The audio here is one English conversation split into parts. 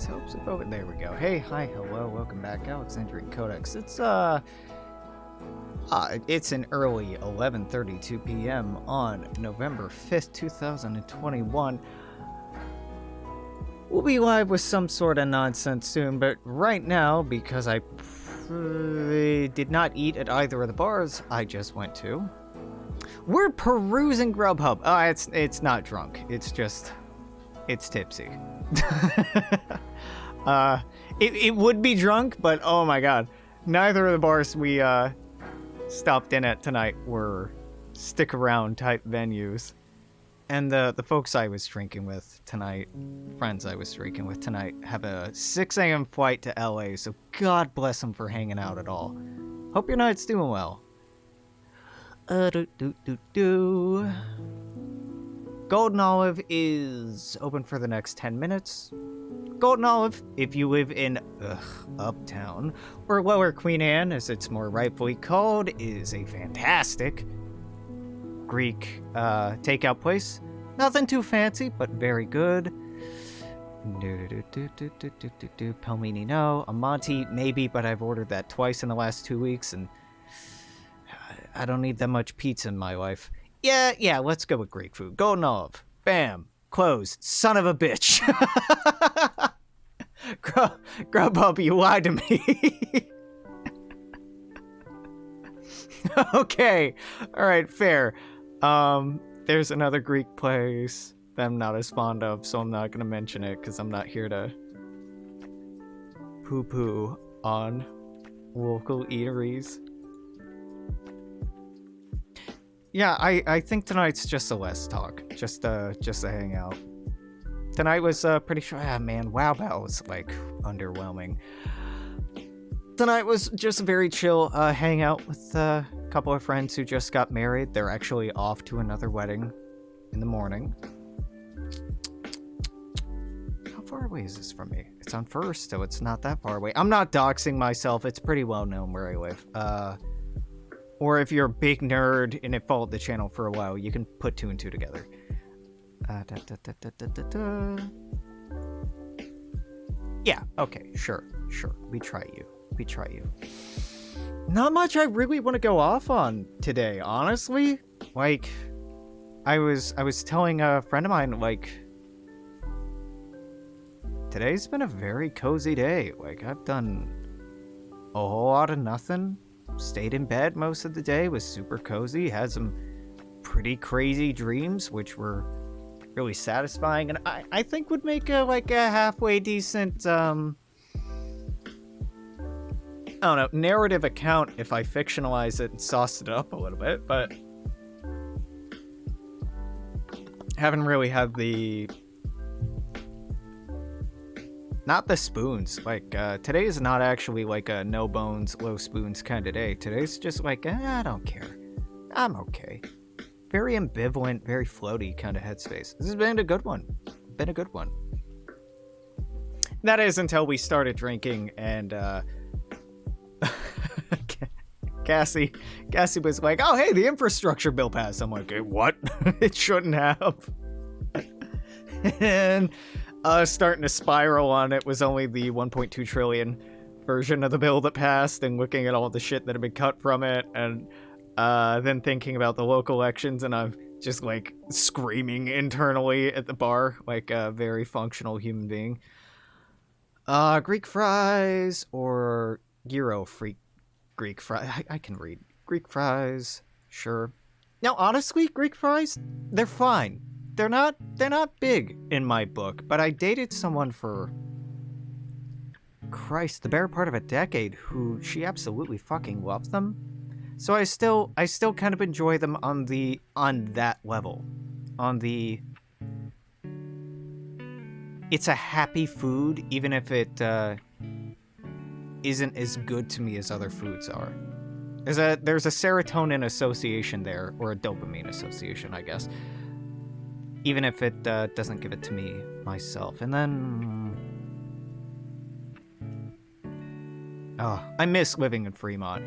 Helps if over there we go. Hey, hi, hello, welcome back, Alexandrian Codex. It's an early 11:32 p.m. on November 5th, 2021. We'll be live with some sort of nonsense soon, but right now, because I did not eat at either of the bars I just went to, we're perusing Grubhub. It's not drunk. It's tipsy. It would be drunk, but oh my god, neither of the bars we stopped in at tonight were stick around type venues, and the folks I was drinking with tonight, friends I was drinking with tonight, have a 6 a.m. flight to LA, so God bless them for hanging out at all. Hope your night's doing well. Golden Olive is open for the next 10 minutes. Golden Olive, if you live in Uptown, or Lower Queen Anne, as it's more rightfully called, is a fantastic Greek takeout place. Nothing too fancy, but very good. Pelmeni, no. A Monty, maybe, but I've ordered that twice in the last 2 weeks, and I don't need that much pizza in my life. Yeah, let's go with Greek food. Golden Olive. Bam. Closed. Son of a bitch. Grubhub, you lied to me. Okay. Alright, fair. There's another Greek place that I'm not as fond of, so I'm not going to mention it, because I'm not here to poo-poo on local eateries. Yeah, I think tonight's just a less talk, just a hangout. Tonight was pretty sure. Man, Wow Battle was like underwhelming. Tonight was just a very chill hangout with a couple of friends who just got married. They're actually off to another wedding in the morning. How far away is this from me? It's on First, so it's not that far away. I'm not doxing myself. It's pretty well known where I live. Or if you're a big nerd and have followed the channel for a while, you can put 2 and 2 together. Yeah, okay, sure. We try you. Not much I really want to go off on today, honestly. Like, I was telling a friend of mine, like, today's been a very cozy day. Like, I've done a whole lot of nothing. Stayed in bed most of the day, was super cozy, had some pretty crazy dreams, which were really satisfying, and I think would make a halfway decent, I don't know, narrative account if I fictionalize it and sauce it up a little bit, but haven't really had not the spoons. Like, today is not actually like a no bones, low spoons kind of day. Today's just like, I don't care. I'm okay. Very ambivalent, very floaty kind of headspace. This has been a good one. That is until we started drinking and, Cassie was like, oh, hey, the infrastructure bill passed. I'm like, hey, what? It shouldn't have. And starting to spiral on it was only the 1.2 trillion version of the bill that passed, and looking at all the shit that had been cut from it, and then thinking about the local elections, and I'm just like screaming internally at the bar like a very functional human being. Greek fries or gyro freak Greek fries. I can read. Greek fries, sure. Now, honestly, Greek fries, they're fine. They're not big in my book, but I dated someone for, Christ, the better part of a decade who she absolutely fucking loved them. So I still kind of enjoy them on that level. It's a happy food, even if it isn't as good to me as other foods are. There's a serotonin association there, or a dopamine association, I guess. Even if it doesn't give it to me myself. And then, I miss living in Fremont.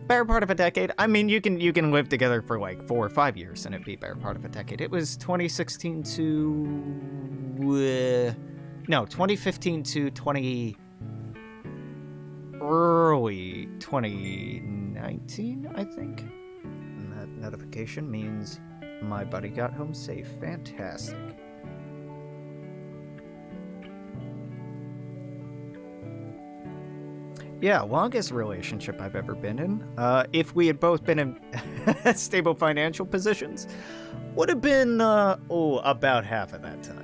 Better part of a decade. I mean, you can live together for like 4 or 5 years and it'd be better part of a decade. It was 2016 to No, 2015 to early 2019, I think. And that notification means my buddy got home safe. Fantastic. Yeah, longest relationship I've ever been in. If we had both been in stable financial positions, would have been, about half of that time.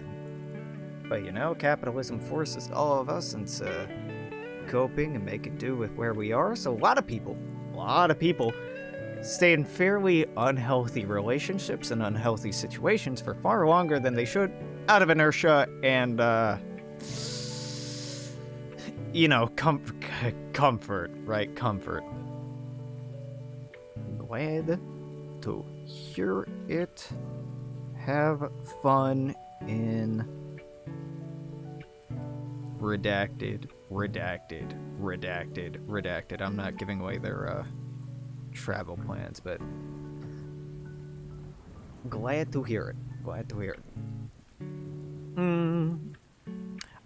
But you know, capitalism forces all of us into coping and making do with where we are, so a lot of people stay in fairly unhealthy relationships and unhealthy situations for far longer than they should out of inertia and, you know, comfort, right? Comfort. Glad to hear it. Have fun in redacted. I'm not giving away their travel plans, but glad to hear it.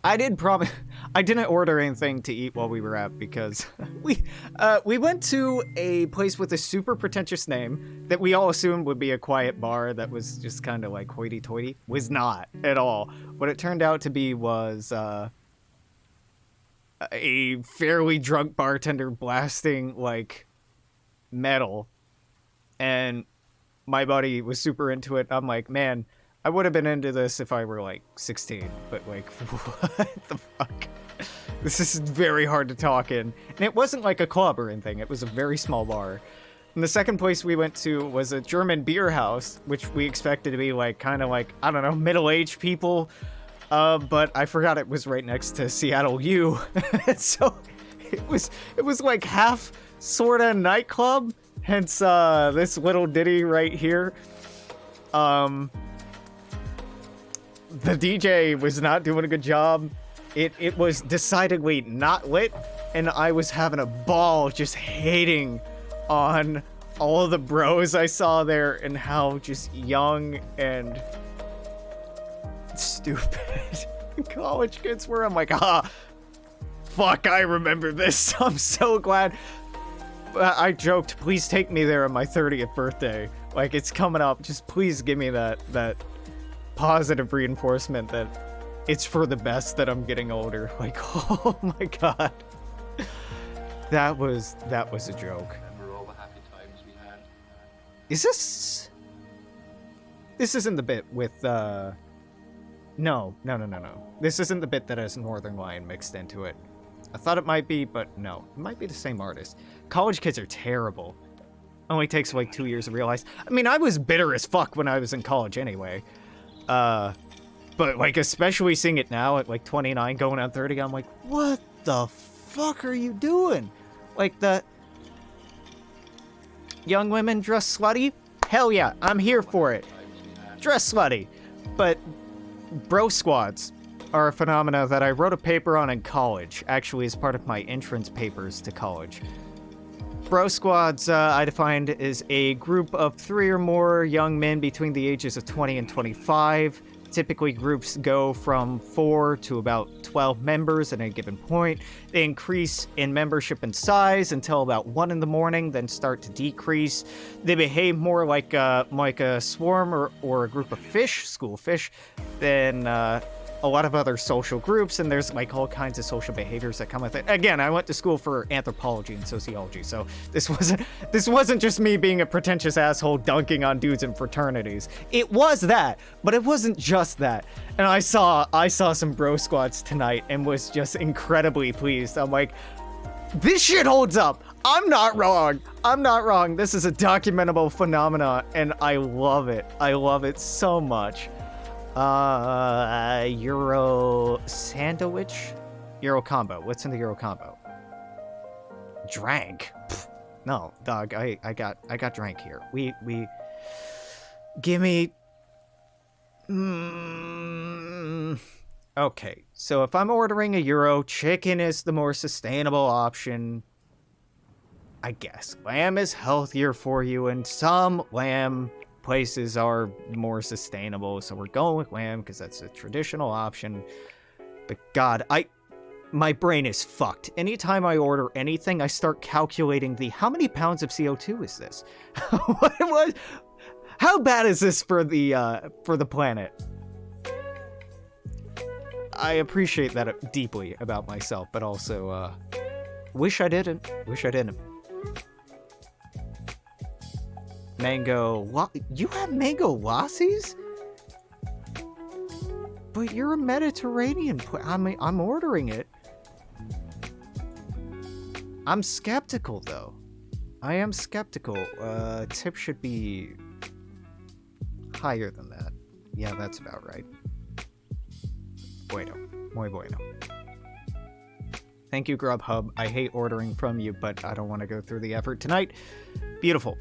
I didn't order anything to eat while we were out because we went to a place with a super pretentious name that we all assumed would be a quiet bar that was just kind of like hoity-toity. Was not at all. What it turned out to be was a fairly drunk bartender blasting like metal, and my buddy was super into it. I'm like, man, I would have been into this if I were like 16, but like, what the fuck? This is very hard to talk in. And it wasn't like a club or anything, it was a very small bar. And the second place we went to was a German beer house, which we expected to be like, kind of like, I don't know, middle-aged people. But I forgot it was right next to Seattle U. So it was like half sorta nightclub, hence this little ditty right here. The DJ was not doing a good job. It was decidedly not lit, and I was having a ball just hating on all of the bros I saw there and how just young and stupid college kids were. I'm like, fuck, I remember this. I'm so glad. I joked, please take me there on my 30th birthday. Like, it's coming up. Just please give me that positive reinforcement that it's for the best that I'm getting older. Like, oh my god. That was a joke. Remember all the happy times we had? This isn't the bit with, No. This isn't the bit that has Northern Lion mixed into it. I thought it might be, but no. It might be the same artist. College kids are terrible. Only takes like 2 years to realize. I mean, I was bitter as fuck when I was in college anyway. But like, especially seeing it now at like 29 going on 30, I'm like, what the fuck are you doing? Like, the young women dress slutty? Hell yeah, I'm here for it. Dress slutty. But bro squads are a phenomena that I wrote a paper on in college, actually as part of my entrance papers to college. Bro squads, I defined as a group of 3 or more young men between the ages of 20 and 25. Typically, groups go from 4 to about 12 members at any given point. They increase in membership and size until about 1 in the morning, then start to decrease. They behave more like a swarm or a group of fish, school fish, than a lot of other social groups, and there's like all kinds of social behaviors that come with it. Again, I went to school for anthropology and sociology, so this wasn't just me being a pretentious asshole dunking on dudes in fraternities. It was that, but it wasn't just that. And I saw some bro squads tonight and was just incredibly pleased. I'm like, this shit holds up. I'm not wrong. This is a documentable phenomena, and I love it. I love it so much. Euro sandwich? Euro combo. What's in the Euro combo? Drank. Pfft. No, dog, I got drank here. We give me Okay, so if I'm ordering a Euro, chicken is the more sustainable option. I guess. Lamb is healthier for you, and some lamb places are more sustainable, so we're going with lamb because that's a traditional option. But God, my brain is fucked. Anytime I order anything, I start calculating how many pounds of CO2 is this? How bad is this for the planet? I appreciate that deeply about myself, but also, wish I didn't. Mango, you have mango lassies? But you're a Mediterranean. I'm ordering it. I'm skeptical, though. I am skeptical. Tip should be higher than that. Yeah, that's about right. Bueno. Muy bueno. Thank you, Grubhub. I hate ordering from you, but I don't want to go through the effort tonight. Beautiful.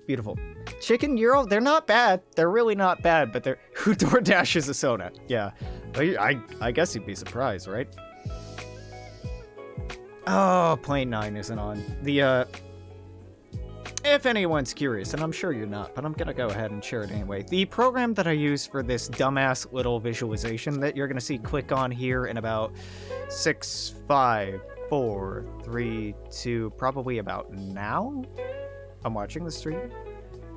Beautiful. Chicken Euro, they're not bad. They're really not bad, but who DoorDashes a soda? Yeah. I guess you'd be surprised, right? Oh, Plane 9 isn't on. If anyone's curious, and I'm sure you're not, but I'm gonna go ahead and share it anyway. The program that I use for this dumbass little visualization that you're gonna see click on here in about 6, 5, 4, 3, 2, probably about now? I'm watching the stream?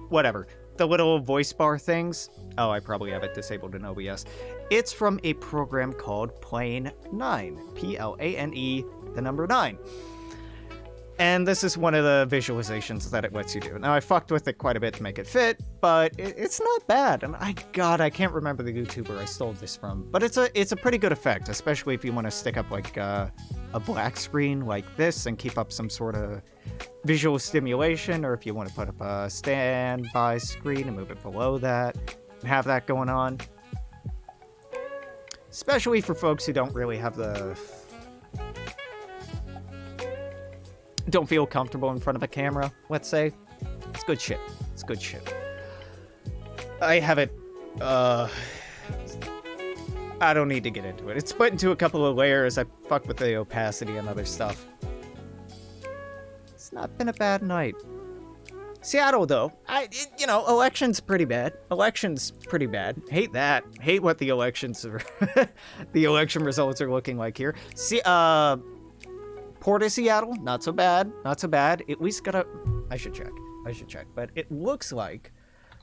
Whatever. The little voice bar things. Oh, I probably have it disabled in OBS. It's from a program called Plane 9. Plane, the number 9. And this is one of the visualizations that it lets you do. Now, I fucked with it quite a bit to make it fit, but it's not bad. And I can't remember the YouTuber I stole this from. But it's a pretty good effect, especially if you want to stick up like a black screen like this and keep up some sort of visual stimulation, or if you want to put up a standby screen and move it below that and have that going on. Especially for folks who don't really have don't feel comfortable in front of a camera, let's say. It's good shit. It's good shit. I have it, I don't need to get into it. It's split into a couple of layers. I fuck with the opacity and other stuff. It's not been a bad night. Seattle, though, election's pretty bad. Election's pretty bad. Hate that. Hate what the elections are, the election results are looking like here. Port of Seattle, not so bad. Not so bad. At least I should check. But it looks like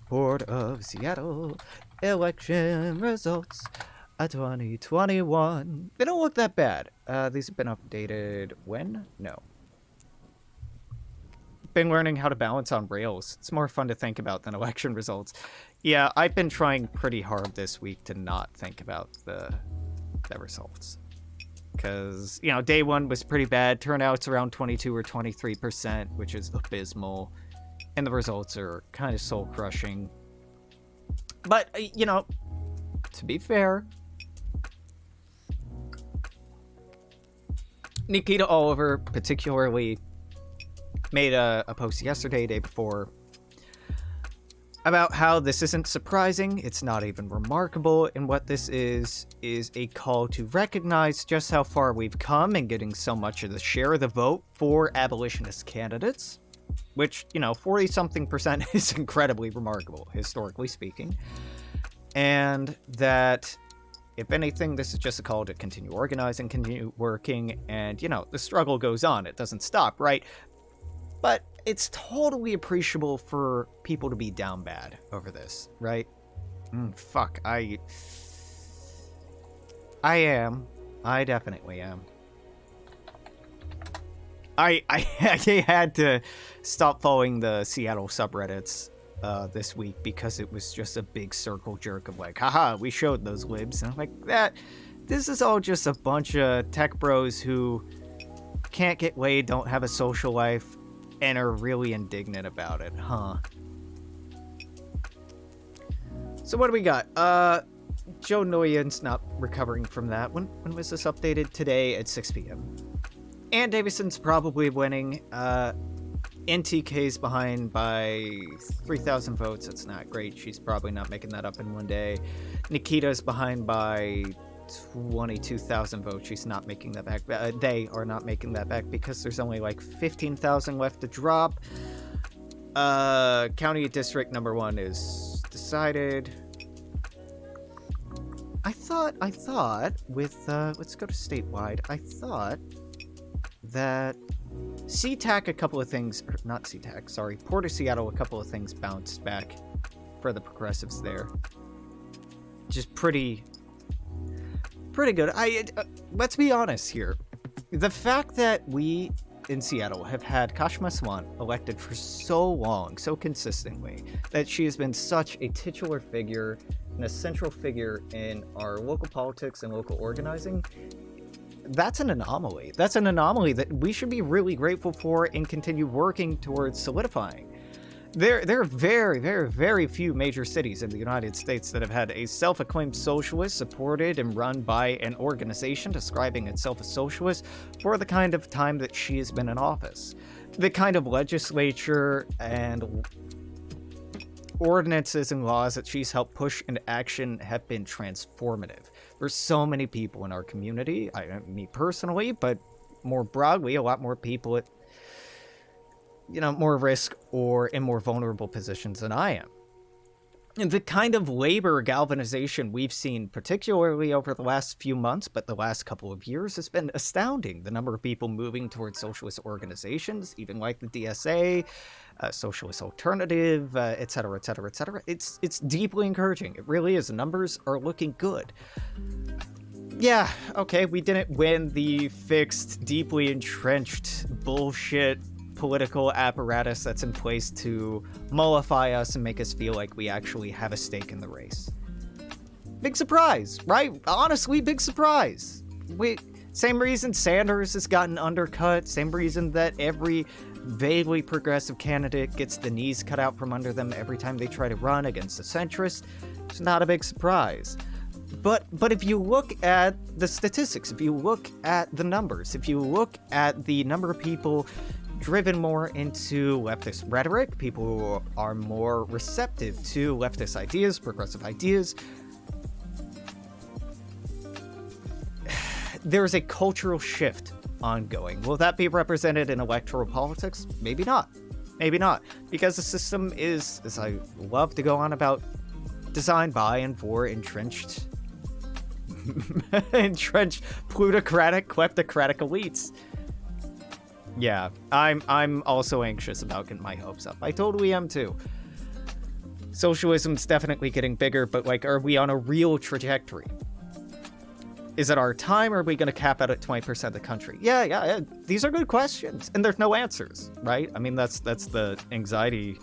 Port of Seattle election results 2021. They don't look that bad. These have been updated when? No. Been learning how to balance on rails. It's more fun to think about than election results. Yeah, I've been trying pretty hard this week to not think about the results. Because, day one was pretty bad. Turnout's around 22 or 23%, which is abysmal. And the results are kind of soul-crushing. But, to be fair, Nikita Oliver particularly made a post yesterday, day before, about how this isn't surprising, it's not even remarkable, and what this is a call to recognize just how far we've come in getting so much of the share of the vote for abolitionist candidates, which, 40-something% is incredibly remarkable, historically speaking, and that, if anything, this is just a call to continue organizing, continue working, and, the struggle goes on, it doesn't stop, right? But it's totally appreciable for people to be down bad over this, right? Fuck, I am. I definitely am. I had to stop following the Seattle subreddits this week because it was just a big circle jerk of like, haha, we showed those libs. And I'm like, this is all just a bunch of tech bros who can't get laid, don't have a social life, and are really indignant about it, huh? So what do we got? Joe Nguyen's not recovering from that. When was this updated? Today at 6 p.m. Ann Davison's probably winning. NTK's behind by 3,000 votes. That's not great. She's probably not making that up in one day. Nikita's behind by 22,000 votes. She's not making that back. They are not making that back because there's only like 15,000 left to drop. County district number 1 is decided. I thought with, let's go to statewide. I thought that SeaTac, a couple of things, or not SeaTac, sorry, Port of Seattle, a couple of things bounced back for the progressives there. Just pretty good. Let's be honest here. The fact that we in Seattle have had Kashma Sawant elected for so long, so consistently, that she has been such a titular figure and a central figure in our local politics and local organizing, that's an anomaly. That's an anomaly that we should be really grateful for and continue working towards solidifying. There are very, very, very few major cities in the United States that have had a self-acclaimed socialist supported and run by an organization describing itself as socialist for the kind of time that she has been in office. The kind of legislature and ordinances and laws that she's helped push into action have been transformative. There's so many people in our community, me personally, but more broadly, a lot more people at more risk or in more vulnerable positions than I am. And the kind of labor galvanization we've seen, particularly over the last few months, but the last couple of years, has been astounding. The number of people moving towards socialist organizations, even like the DSA, Socialist Alternative, et cetera, et cetera, et cetera. It's deeply encouraging. It really is. The numbers are looking good. Yeah, okay, we didn't win the fixed, deeply entrenched bullshit political apparatus that's in place to mollify us and make us feel like we actually have a stake in the race. Big surprise, right? Honestly, big surprise. Same reason Sanders has gotten undercut, same reason that every vaguely progressive candidate gets the knees cut out from under them every time they try to run against the centrists. It's not a big surprise. But if you look at the statistics, if you look at the numbers, if you look at the number of people driven more into leftist rhetoric, people who are more receptive to leftist ideas, progressive ideas, there's a cultural shift ongoing. Will that be represented in electoral politics? Maybe not. Maybe not. Because the system is, as I love to go on about, designed by and for entrenched plutocratic, kleptocratic elites. Yeah, I'm also anxious about getting my hopes up. I totally am too. Socialism's definitely getting bigger, but are we on a real trajectory? Is it our time, or are we going to cap out at 20% of the country? Yeah, these are good questions, and there's no answers, right? I mean, that's the anxiety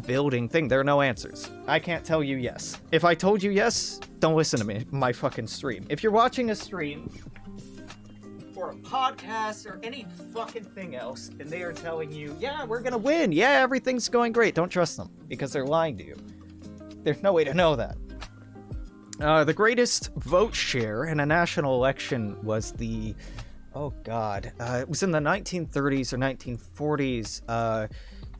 building thing. There are no answers. I can't tell you yes. If I told you yes, don't listen to me, my fucking stream. If you're watching a stream or a podcast or any fucking thing else, and they are telling you, yeah, we're gonna win, yeah, everything's going great, don't trust them, because they're lying to you. There's no way to know that. The greatest vote share in a national election was it was in the 1930s or 1940s,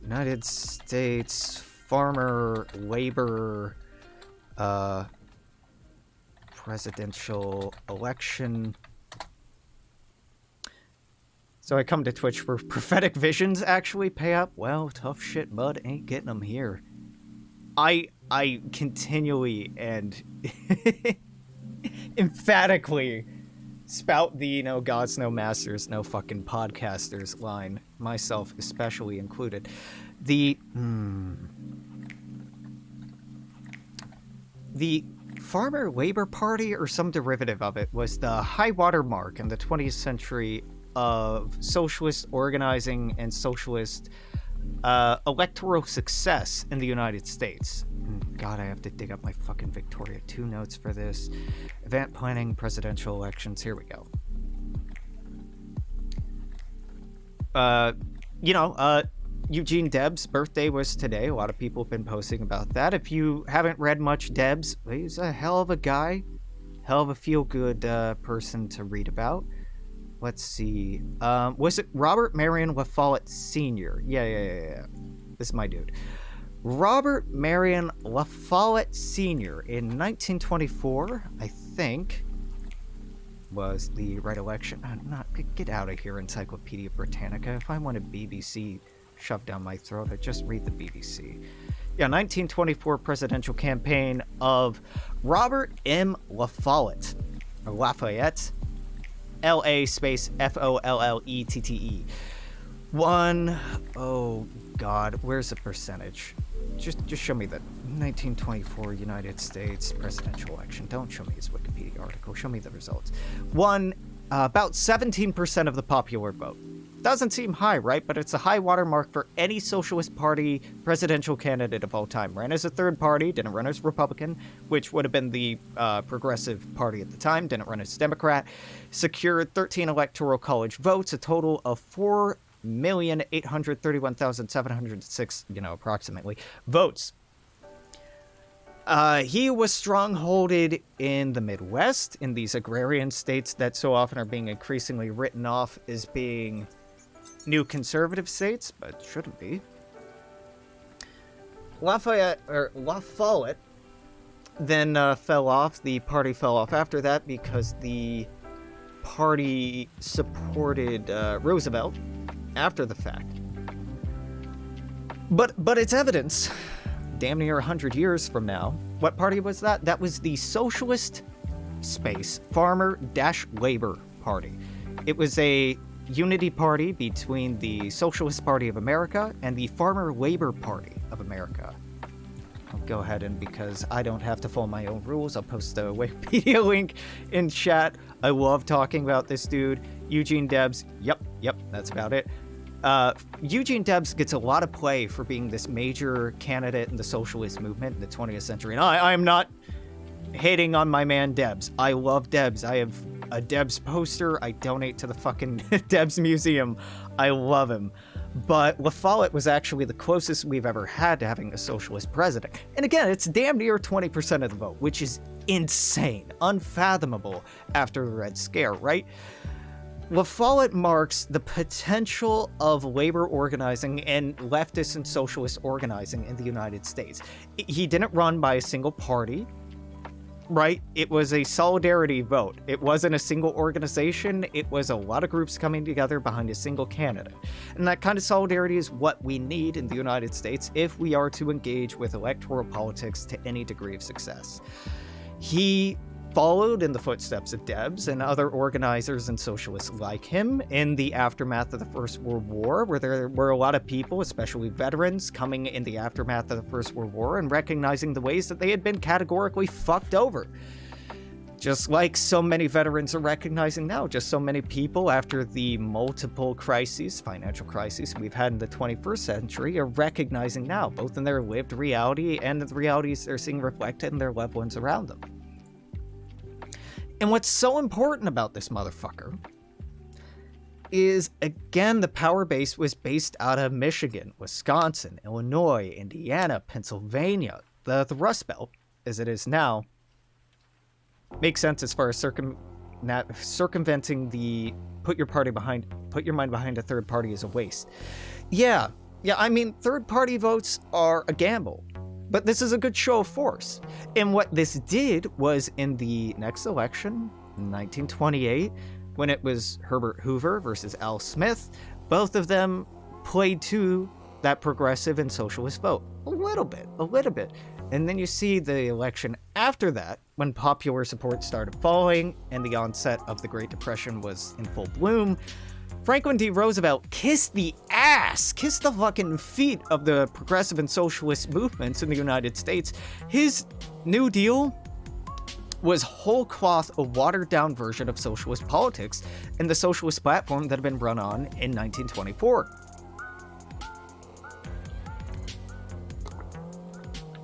United States farmer labor presidential election. So I come to Twitch where prophetic visions actually pay up. Well, tough shit, bud, ain't getting them here. I continually and emphatically spout the no gods, no masters, no fucking podcasters line, myself especially included. The Farmer Labor Party, or some derivative of it, was the high water mark in the 20th century of socialist organizing and socialist electoral success in the United States. God, I have to dig up my fucking Victoria 2 notes for this. Event planning, presidential elections. Here we go. Eugene Debs' birthday was today. A lot of people have been posting about that. If you haven't read much Debs, he's a hell of a guy. Hell of a feel-good person to read about. Let's see. Was it Robert Marion La Follette Sr.? Yeah. This is my dude. Robert Marion La Follette Sr. in 1924, I think, was the right election. Get out of here, Encyclopedia Britannica. If I want a BBC shoved down my throat, I'd just read the BBC. Yeah, 1924 presidential campaign. of Robert M. Lafayette, or Lafayette, L-A space F-O-L-L-E-T-T-E. Oh God, where's the percentage? Just show me the 1924 United States presidential election. Don't show me his Wikipedia article. Show me the results. Won about 17% of the popular vote. Doesn't seem high, right? But it's a high watermark for any Socialist Party presidential candidate of all time. Ran as a third party, didn't run as Republican, which would have been the Progressive Party at the time, didn't run as Democrat. Secured 13 electoral college votes, a total of 4,831,706, approximately, votes. He was strongholded in the Midwest, in these agrarian states that so often are being increasingly written off as being new conservative states, but shouldn't be. Lafayette then fell off. The party fell off after that because the party supported Roosevelt after the fact. But it's evidence, damn near 100 years from now. What party was that? That was the Socialist Space Farmer-Labor Party. It was a unity party between the Socialist Party of America and the Farmer-Labor Party of America. I'll go ahead and, because I don't have to follow my own rules, I'll post the Wikipedia link in chat. I love talking about this dude. Eugene Debs. Yep, that's about it. Eugene Debs gets a lot of play for being this major candidate in the socialist movement in the 20th century. And I'm not hating on my man Debs. I love Debs. I have a Debs poster. I donate to the fucking Debs Museum. I love him. But Lafayette was actually the closest we've ever had to having a socialist president. And again, it's damn near 20% of the vote, which is insane, unfathomable after the Red Scare, right? Lafayette marks the potential of labor organizing and leftist and socialist organizing in the United States. He didn't run by a single party, right? It was a solidarity vote. It wasn't a single organization. It was a lot of groups coming together behind a single candidate. And that kind of solidarity is what we need in the United States if we are to engage with electoral politics to any degree of success. He followed in the footsteps of Debs and other organizers and socialists like him in the aftermath of the First World War, where there were a lot of people, especially veterans, coming in the aftermath of the First World War and recognizing the ways that they had been categorically fucked over. Just like so many veterans are recognizing now, just so many people after the multiple crises, financial crises we've had in the 21st century are recognizing now, both in their lived reality and the realities they're seeing reflected in their loved ones around them. And what's so important about this motherfucker is, again, the power base was based out of Michigan, Wisconsin, Illinois, Indiana, Pennsylvania. The Rust Belt, as it is now, makes sense as far as circumventing the put your mind behind a third party is a waste. Yeah, I mean, third party votes are a gamble. But this is a good show of force. And what this did was, in the next election, in 1928, when it was Herbert Hoover versus Al Smith, both of them played to that progressive and socialist vote. A little bit. And then you see the election after that, when popular support started falling and the onset of the Great Depression was in full bloom. Franklin D. Roosevelt kissed the fucking feet of the progressive and socialist movements in the United States. His New Deal was whole cloth a watered-down version of socialist politics and the socialist platform that had been run on in 1924.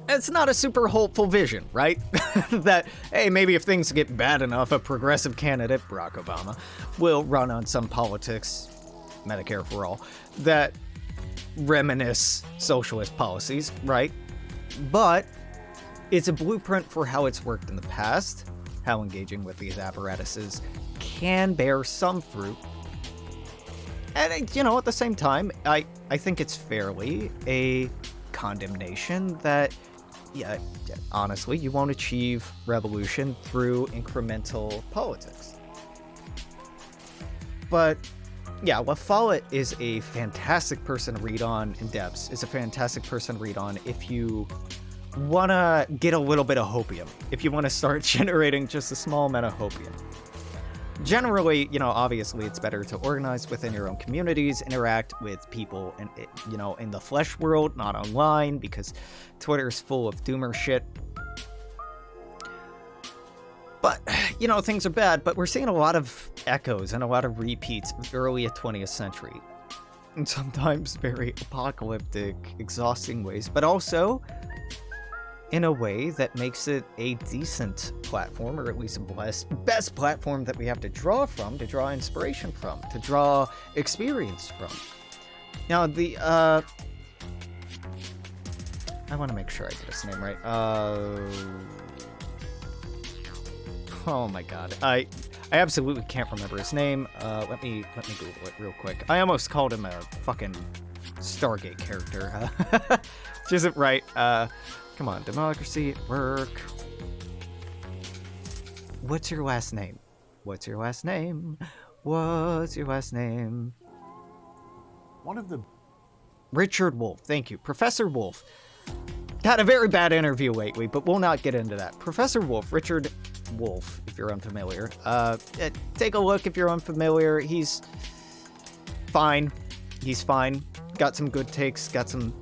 It's not a super hopeful vision, right? That, hey, maybe if things get bad enough, a progressive candidate, Barack Obama, will run on some politics, Medicare for all, that reminisce socialist policies, right? But it's a blueprint for how it's worked in the past, how engaging with these apparatuses can bear some fruit. And, at the same time, I think it's fairly a condemnation that, yeah, honestly, you won't achieve revolution through incremental politics. But, yeah, Lafayette is a fantastic person to read on, and Debs is a fantastic person to read on if you want to get a little bit of hopium, if you want to start generating just a small amount of hopium. Generally, obviously it's better to organize within your own communities, interact with people in the flesh world, not online, because Twitter's full of doomer shit. But, things are bad, but we're seeing a lot of echoes and a lot of repeats of the early 20th century. And sometimes very apocalyptic, exhausting ways, but also in a way that makes it a decent platform, or at least a best platform that we have to draw from, to draw inspiration from, to draw experience from. Now, I want to make sure I get his name right. Oh my god. I absolutely can't remember his name. Let me Google it real quick. I almost called him a fucking Stargate character, which isn't right. Come on, democracy, work. What's your last name? What's your last name? What's your last name? One of the... Richard Wolff, thank you. Professor Wolff had a very bad interview lately, but we'll not get into that. Professor Wolff, Richard Wolff, if you're unfamiliar. Take a look if you're unfamiliar. He's fine. He's fine. Got some good takes, got some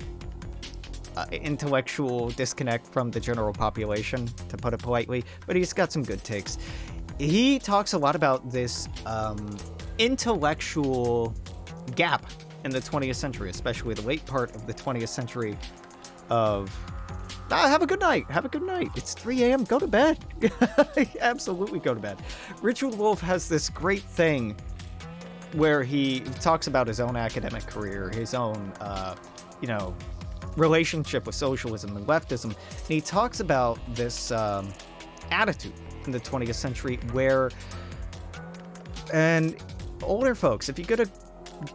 intellectual disconnect from the general population, to put it politely, but he's got some good takes. He talks a lot about this intellectual gap in the 20th century, especially the late part of the 20th century of have a good night. Have a good night. It's 3 a.m. Go to bed. Absolutely go to bed. Richard Wolff has this great thing where he talks about his own academic career, his own, relationship with socialism and leftism. And he talks about this attitude in the 20th century where, and older folks, if you get a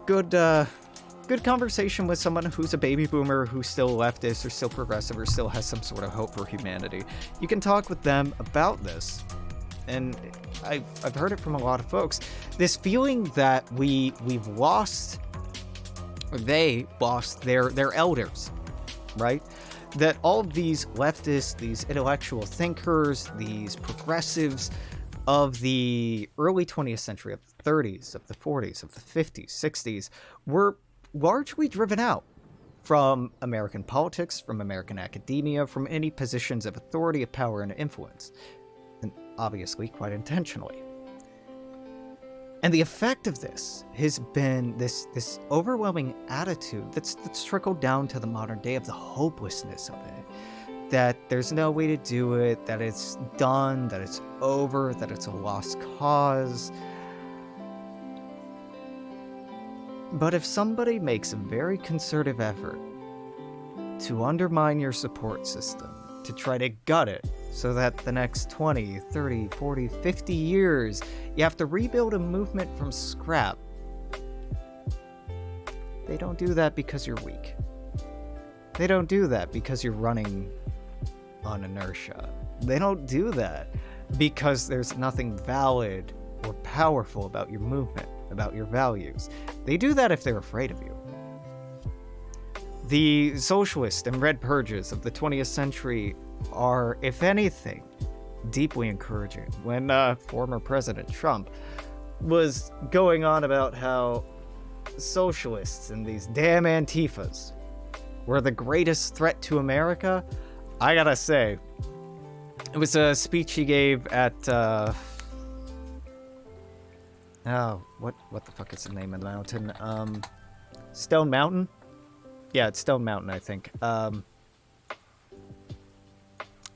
good conversation with someone who's a baby boomer, who's still leftist or still progressive or still has some sort of hope for humanity, you can talk with them about this. And I've heard it from a lot of folks, this feeling that we've lost, or they lost their elders, right? That all of these leftists, these intellectual thinkers, these progressives of the early 20th century, of the 30s, of the 40s, of the 50s, 60s, were largely driven out from American politics, from American academia, from any positions of authority, of power, and influence. And obviously quite intentionally. And the effect of this has been this overwhelming attitude that's trickled down to the modern day of the hopelessness of it. That there's no way to do it, that it's done, that it's over, that it's a lost cause. But if somebody makes a very concerted effort to undermine your support system, to try to gut it, so that the next 20, 30, 40, 50 years, you have to rebuild a movement from scrap. They don't do that because you're weak. They don't do that because you're running on inertia. They don't do that because there's nothing valid or powerful about your movement, about your values. They do that if they're afraid of you. The socialist and red purges of the 20th century are, if anything, deeply encouraging. When former President Trump was going on about how socialists and these damn Antifas were the greatest threat to America, I gotta say, it was a speech he gave at what the fuck is the name of the mountain? Stone Mountain? Yeah, it's Stone Mountain, I think.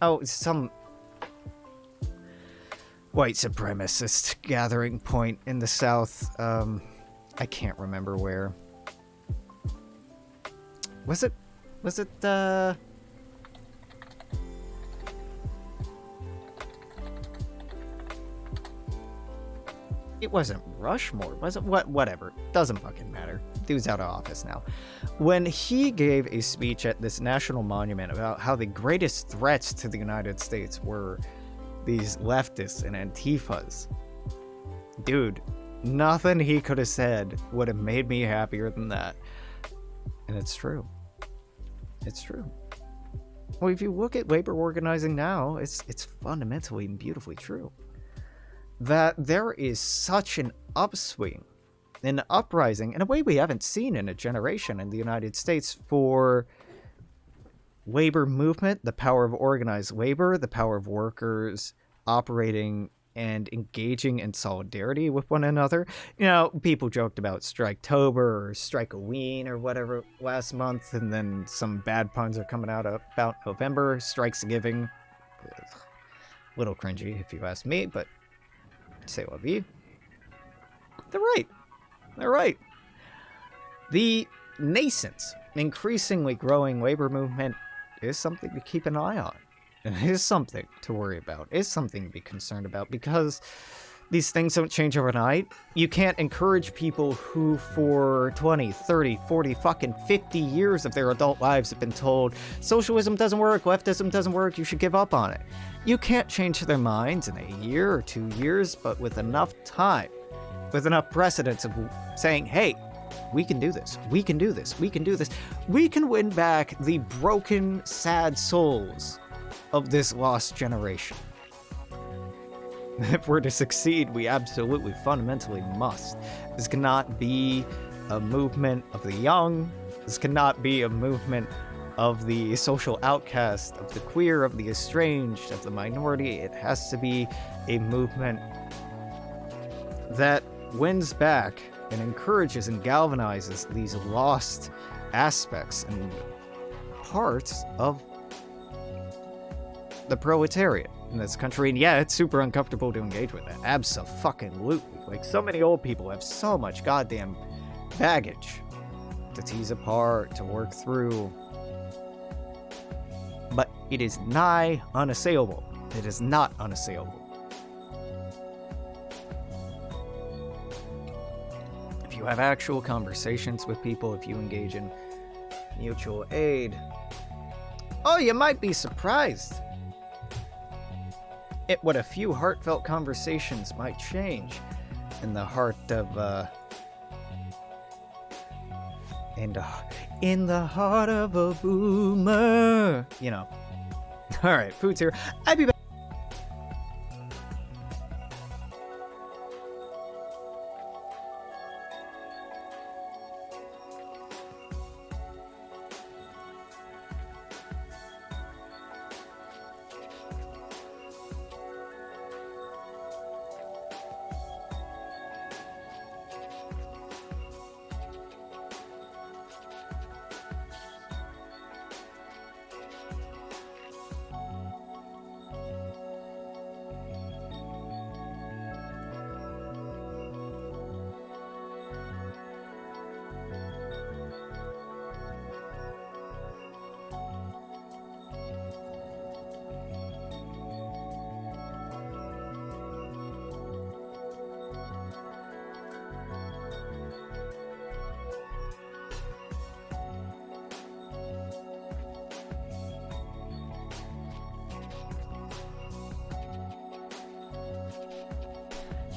It's some white supremacist gathering point in the South. I can't remember where. Was it, it wasn't Rushmore, was it? Whatever. Doesn't fucking matter. Dude's out of office now. When he gave a speech at this national monument about how the greatest threats to the United States were these leftists and Antifas, dude, nothing he could have said would have made me happier than that. And it's true. It's true. Well, if you look at labor organizing now, it's fundamentally and beautifully true. That there is such an upswing, an uprising, in a way we haven't seen in a generation in the United States for labor movement, the power of organized labor, the power of workers operating and engaging in solidarity with one another. You know, people joked about Striketober or Strike-a-ween or whatever last month, and then some bad puns are coming out about November, Strikes-giving. Little cringy if you ask me, but say la vie. They're right. They're right. The nascent, increasingly growing labor movement is something to keep an eye on. It is something to worry about. It is something to be concerned about, because these things don't change overnight. You can't encourage people who for 20, 30, 40, fucking 50 years of their adult lives have been told, socialism doesn't work, leftism doesn't work, you should give up on it. You can't change their minds in a year or 2 years, but with enough time, with enough precedence of saying, hey, we can do this, we can do this, we can do this. We can win back the broken, sad souls of this lost generation. If we're to succeed, we absolutely, fundamentally must. This cannot be a movement of the young. This cannot be a movement of the social outcast, of the queer, of the estranged, of the minority. It has to be a movement that wins back and encourages and galvanizes these lost aspects and parts of the proletariat in this country. And yeah, it's super uncomfortable to engage with that. Abso-fucking-lutely. Like, so many old people have so much goddamn baggage to tease apart, to work through. But it is nigh unassailable. It is not unassailable. If you have actual conversations with people, if you engage in mutual aid, oh, you might be surprised at what a few heartfelt conversations might change in the heart of, in the heart of a boomer. You know. Alright, food's here. I'll be back.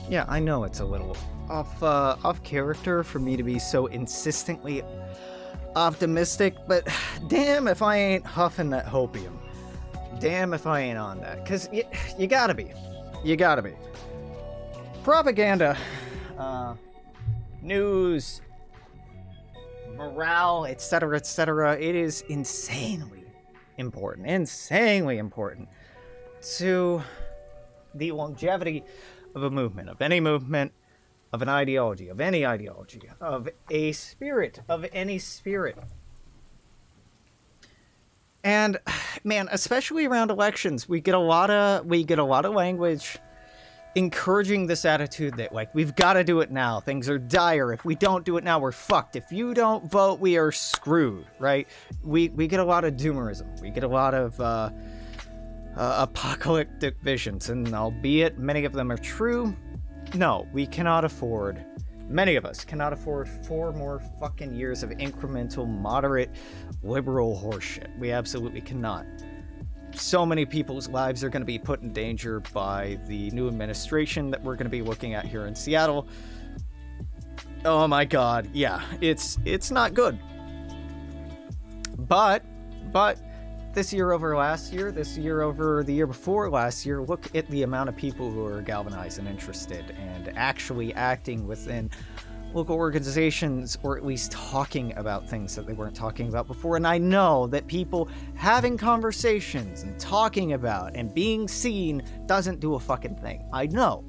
Yeah, I know it's a little off character for me to be so insistently optimistic, but damn if I ain't huffing that hopium. Damn if I ain't on that, because you gotta be. You gotta be. Propaganda, news, morale, etc., etc., it is insanely important to the longevity of a movement, of any movement, of an ideology, of any ideology, of a spirit, of any spirit. And man, especially around elections, we get a lot of language encouraging this attitude that, like, we've got to do it now. Things are dire. If we don't do it now, we're fucked. If you don't vote, we are screwed, right? We get a lot of doomerism. We get a lot of apocalyptic visions, and albeit many of them are true, no, we cannot afford, many of us cannot afford 4 more fucking years of incremental, moderate, liberal horseshit. We absolutely cannot. So many people's lives are going to be put in danger by the new administration that we're going to be looking at here in Seattle. Oh my god, yeah, it's not good. But this year over last year, this year over the year before last year, look at the amount of people who are galvanized and interested and actually acting within local organizations, or at least talking about things that they weren't talking about before. And I know that people having conversations and talking about and being seen doesn't do a fucking thing. I know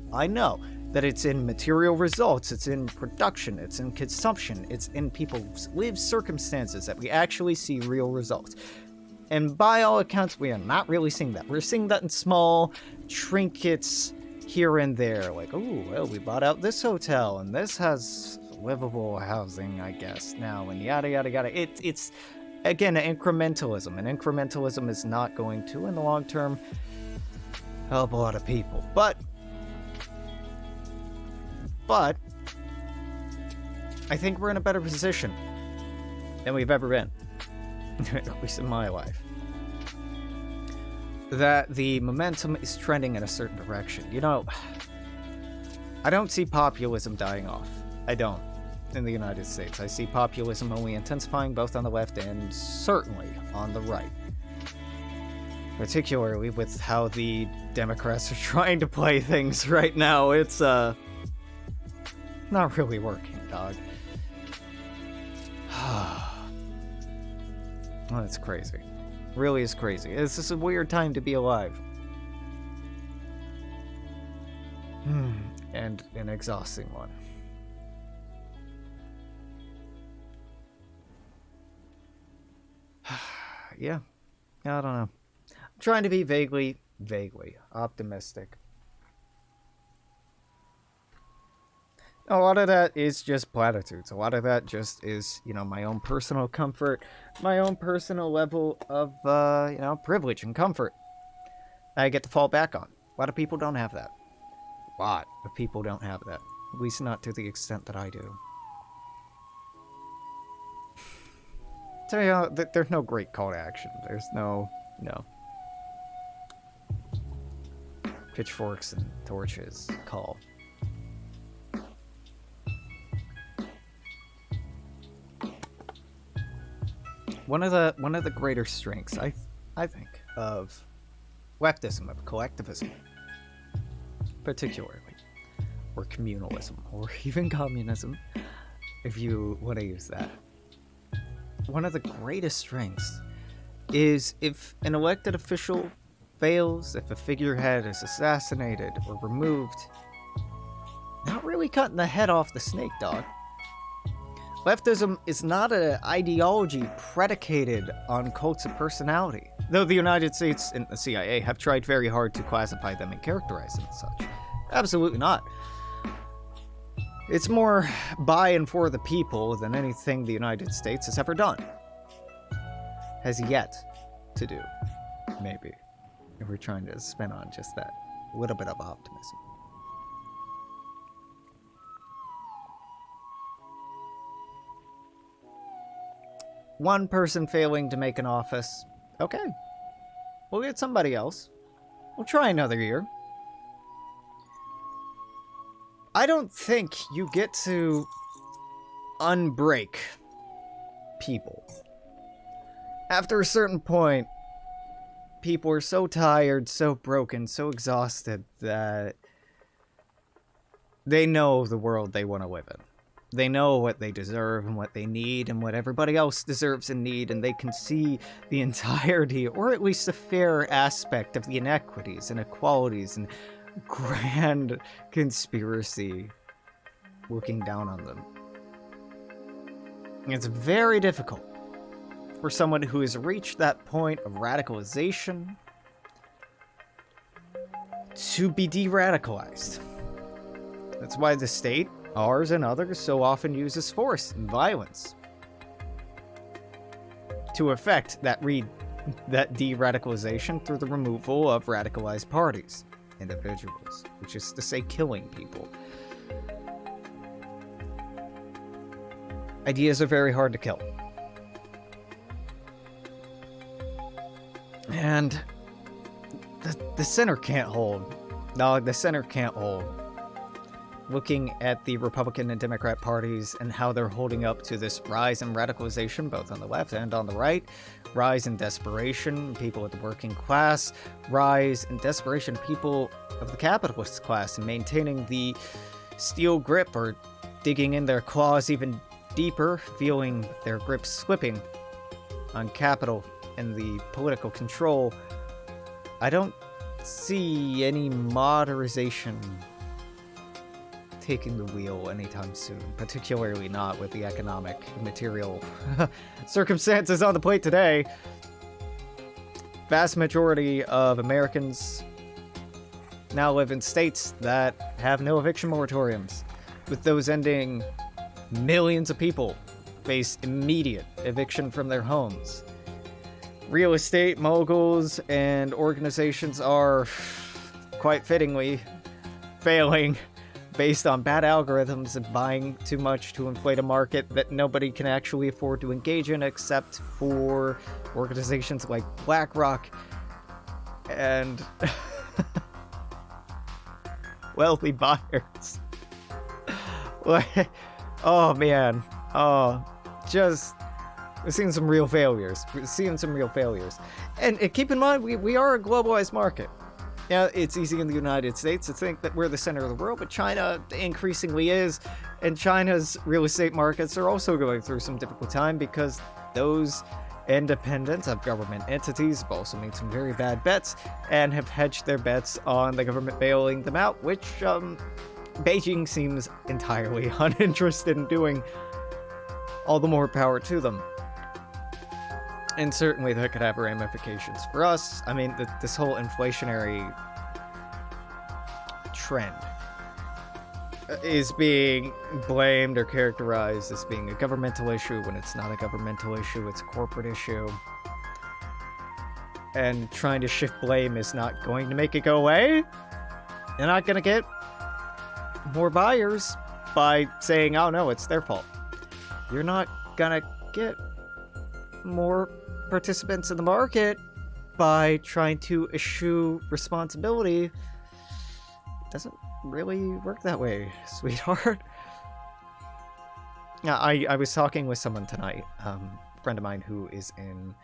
that it's in material results, it's in production, it's in consumption, it's in people's lived circumstances that we actually see real results. And by all accounts, we are not really seeing that. We're seeing that in small trinkets here and there. Like, oh, well, we bought out this hotel, and this has livable housing, I guess, now, and yada, yada, yada. It's, again, incrementalism. And incrementalism is not going to, in the long term, help a lot of people. But I think we're in a better position than we've ever been. At least in my life. That the momentum is trending in a certain direction. You know, I don't see populism dying off. I don't. In the United States. I see populism only intensifying both on the left and certainly on the right. Particularly with how the Democrats are trying to play things right now. It's, not really working, dog. Oh, that's crazy. Really is crazy. This is a weird time to be alive. And an exhausting one. Yeah, I don't know. I'm trying to be vaguely optimistic. A lot of that is just platitudes. A lot of that just is, you know, my own personal comfort, my own personal level of, you know, privilege and comfort I get to fall back on. A lot of people don't have that. A lot of people don't have that. At least not to the extent that I do. So, you know, there's no great call to action. There's no pitchforks and torches call. One of the greater strengths, I think, of leftism, of collectivism, particularly, or communalism, or even communism, if you want to use that. One of the greatest strengths is if an elected official fails, if a figurehead is assassinated or removed, not really cutting the head off the snake, dog. Leftism is not an ideology predicated on cults of personality, though the United States and the CIA have tried very hard to classify them and characterize them as such. Absolutely not. It's more by and for the people than anything the United States has ever done. Has yet to do, maybe, if we're trying to spin on just that little bit of optimism. One person failing to make an office. Okay. We'll get somebody else. We'll try another year. I don't think you get to unbreak people. After a certain point, people are so tired, so broken, so exhausted that they know the world they want to live in. They know what they deserve and what they need and what everybody else deserves and need, and they can see the entirety, or at least a fair aspect of the inequities, inequalities, and grand conspiracy looking down on them. It's very difficult for someone who has reached that point of radicalization to be de-radicalized. That's why the state, ours and others, so often uses force and violence to effect that de-radicalization through the removal of radicalized parties, individuals, which is to say killing people. Ideas are very hard to kill. And the center can't hold. No, the center can't hold. looking at the Republican and Democrat parties and how they're holding up to this rise in radicalization, both on the left and on the right, rise in desperation, people of the working class, rise in desperation, people of the capitalist class, and maintaining the steel grip or digging in their claws even deeper, feeling their grip slipping on capital and the political control. I don't see any modernization taking the wheel anytime soon, particularly not with the economic and material circumstances on the plate today. Vast majority of Americans now live in states that have no eviction moratoriums. With those ending, millions of people face immediate eviction from their homes. Real estate moguls and organizations are, quite fittingly, failing based on bad algorithms and buying too much to inflate a market that nobody can actually afford to engage in except for organizations like BlackRock and wealthy buyers. Oh man, just we're seeing some real failures. And keep in mind, we are a globalized market. Yeah, it's easy in the United States to think that we're the center of the world, but China increasingly is, and China's real estate markets are also going through some difficult time because those independent of government entities have also made some very bad bets and have hedged their bets on the government bailing them out, which Beijing seems entirely uninterested in doing. All the more power to them. And certainly that could have ramifications for us. I mean, this whole inflationary trend is being blamed or characterized as being a governmental issue when it's not a governmental issue, it's a corporate issue. And trying to shift blame is not going to make it go away. You're not going to get more buyers by saying, oh no, it's their fault. You're not going to get more participants in the market by trying to eschew responsibility. It doesn't really work that way, sweetheart. Yeah, I was talking with someone tonight, a friend of mine who is in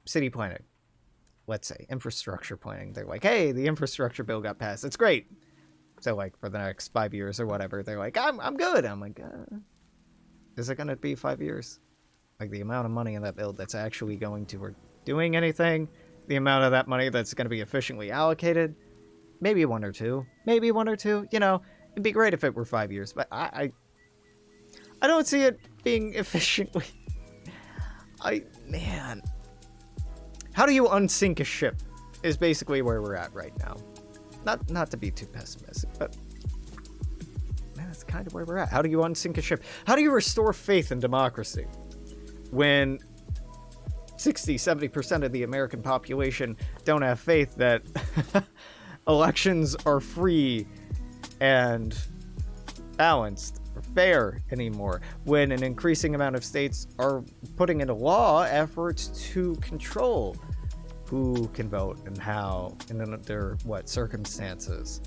city planning, let's say, infrastructure planning. They're like, hey, the infrastructure bill got passed. It's great. So, like, for the next 5 years or whatever, they're like, I'm good. I'm like, is it going to be 5 years? Like, the amount of money in that bill that's actually going to or doing anything, the amount of that money that's going to be efficiently allocated, maybe one or two, you know, it'd be great if it were 5 years, but I don't see it being efficiently. Man. How do you unsink a ship is basically where we're at right now. Not to be too pessimistic, but man, that's kind of where we're at. How do you unsink a ship? How do you restore faith in democracy when 60-70% of the American population don't have faith that elections are free and balanced or fair anymore, when an increasing amount of states are putting into law efforts to control who can vote and how and under what circumstances?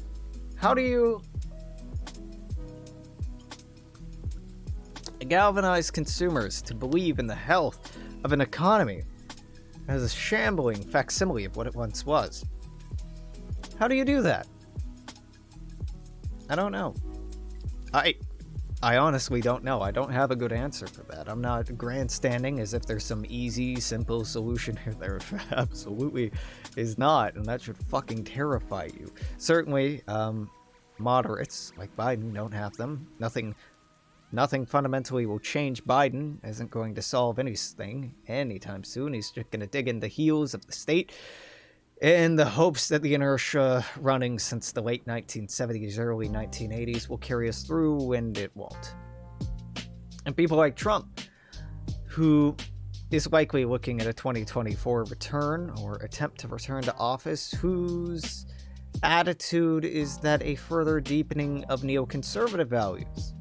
How do you galvanize consumers to believe in the health of an economy as a shambling facsimile of what it once was? How do you do that? I don't know. I honestly don't know. I don't have a good answer for that. I'm not grandstanding as if there's some easy, simple solution here. There absolutely is not, and that should fucking terrify you. Certainly, moderates like Biden don't have them. Nothing fundamentally will change. Biden isn't going to solve anything anytime soon. He's just going to dig in the heels of the state in the hopes that the inertia running since the late 1970s, early 1980s will carry us through, and it won't. And people like Trump, who is likely looking at a 2024 return or attempt to return to office, whose attitude is that a further deepening of neoconservative values,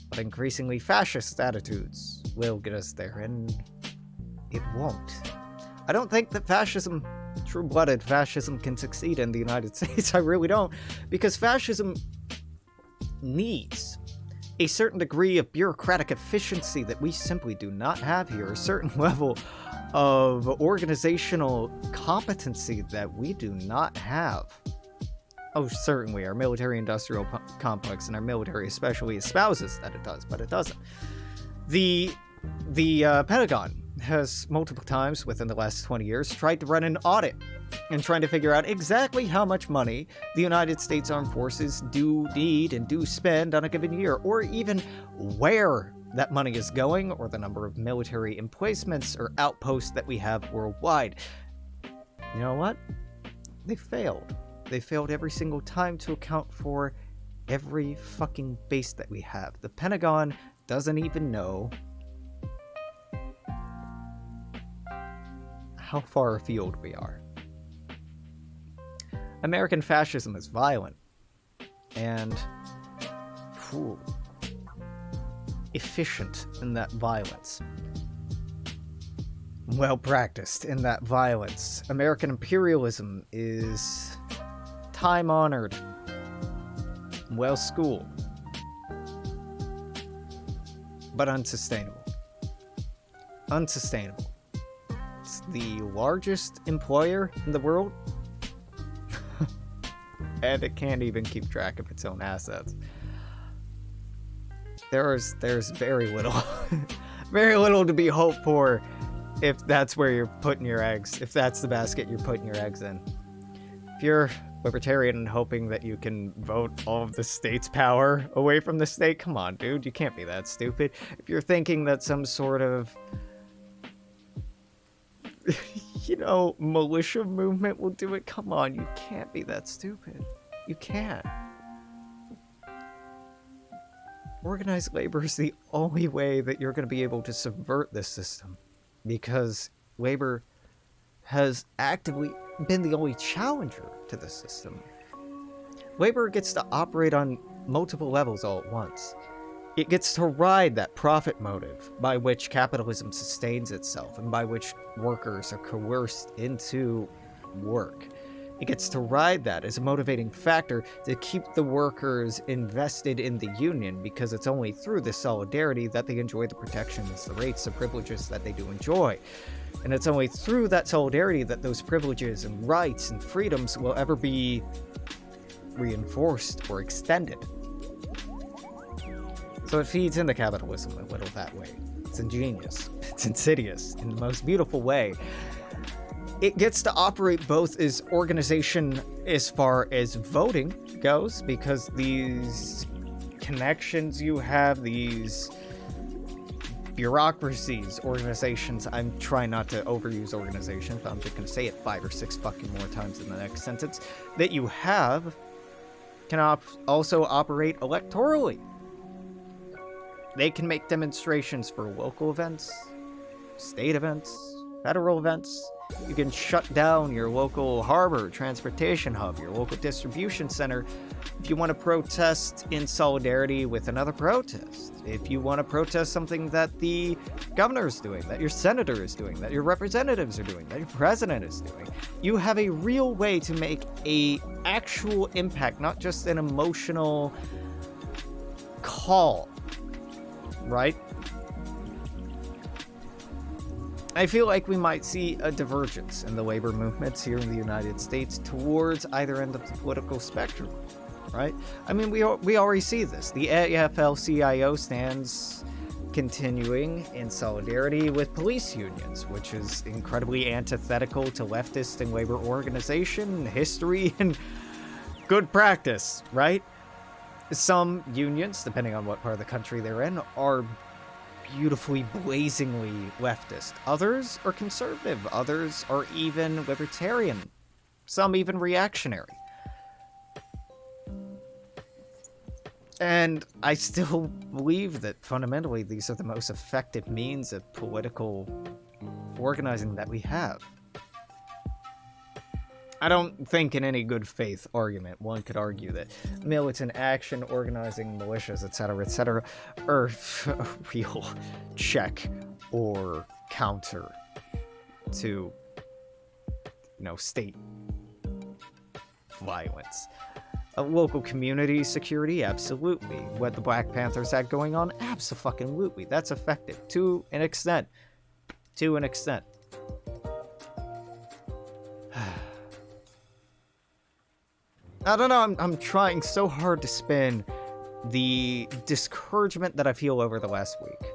but increasingly fascist attitudes, will get us there, and it won't. I don't think that fascism true-blooded fascism can succeed in the United States. I really don't. Because fascism needs a certain degree of bureaucratic efficiency that we simply do not have here, a certain level of organizational competency that we do not have. Oh, certainly, our military-industrial complex and our military especially espouses that it does, but it doesn't. The Pentagon has multiple times within the last 20 years tried to run an audit and trying to figure out exactly how much money the United States Armed Forces do need and do spend on a given year, or even where that money is going, or the number of military emplacements or outposts that we have worldwide. You know what? They failed. They failed every single time to account for every fucking base that we have. The Pentagon doesn't even know how far afield we are. American fascism is violent and efficient in that violence. Well practiced in that violence. American imperialism is time-honored, well-schooled, but unsustainable. Unsustainable. It's the largest employer in the world, and it can't even keep track of its own assets. There's very little, very little to be hoped for if that's where you're putting your eggs, if that's the basket you're putting your eggs in. If you're libertarian and hoping that you can vote all of the state's power away from the state, come on, dude, you can't be that stupid. If you're thinking that some sort of, militia movement will do it, come on, you can't be that stupid. You can't. Organized labor is the only way that you're going to be able to subvert this system, because labor has actively been the only challenger to the system. Labor gets to operate on multiple levels all at once. It gets to ride that profit motive by which capitalism sustains itself and by which workers are coerced into work. It gets to ride that as a motivating factor to keep the workers invested in the union, because it's only through this solidarity that they enjoy the protections, the rights, the privileges that they do enjoy. And it's only through that solidarity that those privileges and rights and freedoms will ever be reinforced or extended. So it feeds into capitalism a little that way. It's ingenious. It's insidious in the most beautiful way. It gets to operate both as organization as far as voting goes, because these connections you have, these bureaucracies, organizations, I'm trying not to overuse organization, but I'm just going to say it 5 or 6 fucking more times in the next sentence, that you have can also operate electorally. They can make demonstrations for local events, state events, federal events. You can shut down your local harbor, transportation hub, your local distribution center if you want to protest in solidarity with another protest. If you want to protest something that the governor is doing, that your senator is doing, that your representatives are doing, that your president is doing. You have a real way to make an actual impact, not just an emotional call, right? I feel like we might see a divergence in the labor movements here in the United States towards either end of the political spectrum, right? I mean, we already see this. The AFL-CIO stands continuing in solidarity with police unions, which is incredibly antithetical to leftist and labor organization, history, and good practice, right? Some unions, depending on what part of the country they're in, are beautifully, blazingly leftist. Others are conservative. Others are even libertarian. Some even reactionary. And I still believe that fundamentally these are the most effective means of political organizing that we have. I don't think in any good faith argument one could argue that militant action, organizing militias, etc., are a real check or counter to state violence. Local community security, absolutely. What the Black Panthers had going on, abso-fucking-lutely. That's effective to an extent. To an extent. I don't know, I'm trying so hard to spin the discouragement that I feel over the last week.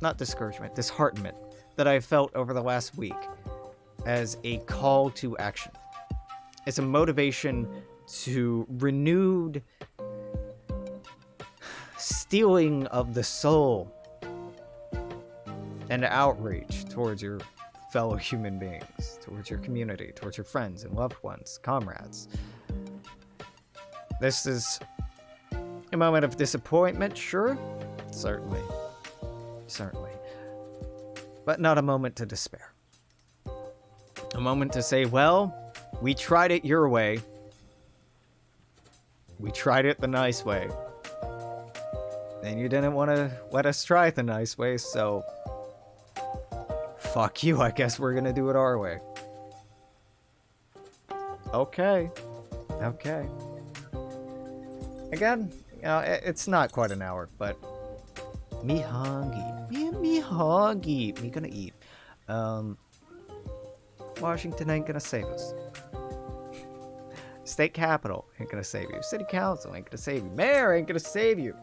Not discouragement, disheartenment that I felt over the last week as a call to action. It's a motivation to renewed stealing of the soul and outreach towards your fellow human beings, towards your community, towards your friends and loved ones, comrades. This is a moment of disappointment, sure, certainly, but not a moment to despair. A moment to say, well, we tried it your way. We tried it the nice way. And you didn't want to let us try it the nice way, so fuck you, I guess we're gonna do it our way. Okay. Again, it's not quite an hour, but me hungry. Me hungry. Me gonna eat. Washington ain't gonna save us. State Capitol ain't gonna save you. City Council ain't gonna save you. Mayor ain't gonna save you.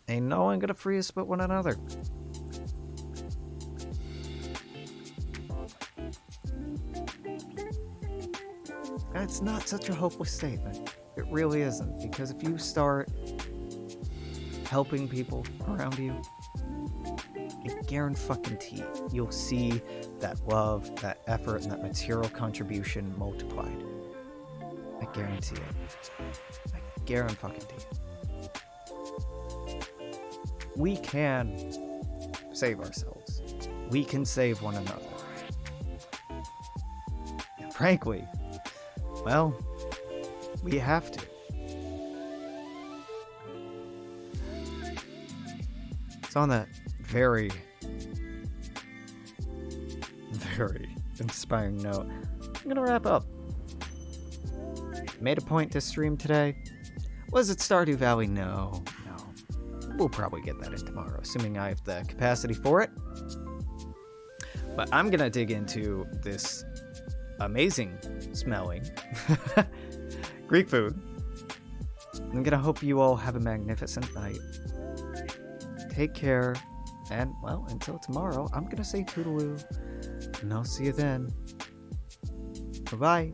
Ain't no one gonna free us but one another. It's not such a hopeless statement. It really isn't. Because if you start helping people around you, I guarantee you'll see that love, that effort, and that material contribution multiplied. I guarantee it. I guarantee it. We can save ourselves. We can save one another. And frankly, well, we have to. It's on that very inspiring note. I'm gonna wrap up. Made a point to stream today. Was it Stardew Valley? No. We'll probably get that in tomorrow, assuming I have the capacity for it. But I'm gonna dig into this amazing smelling Greek food. I'm gonna hope you all have a magnificent night. Take care, and well, until tomorrow, I'm gonna say toodaloo, and I'll see you then. Bye-bye.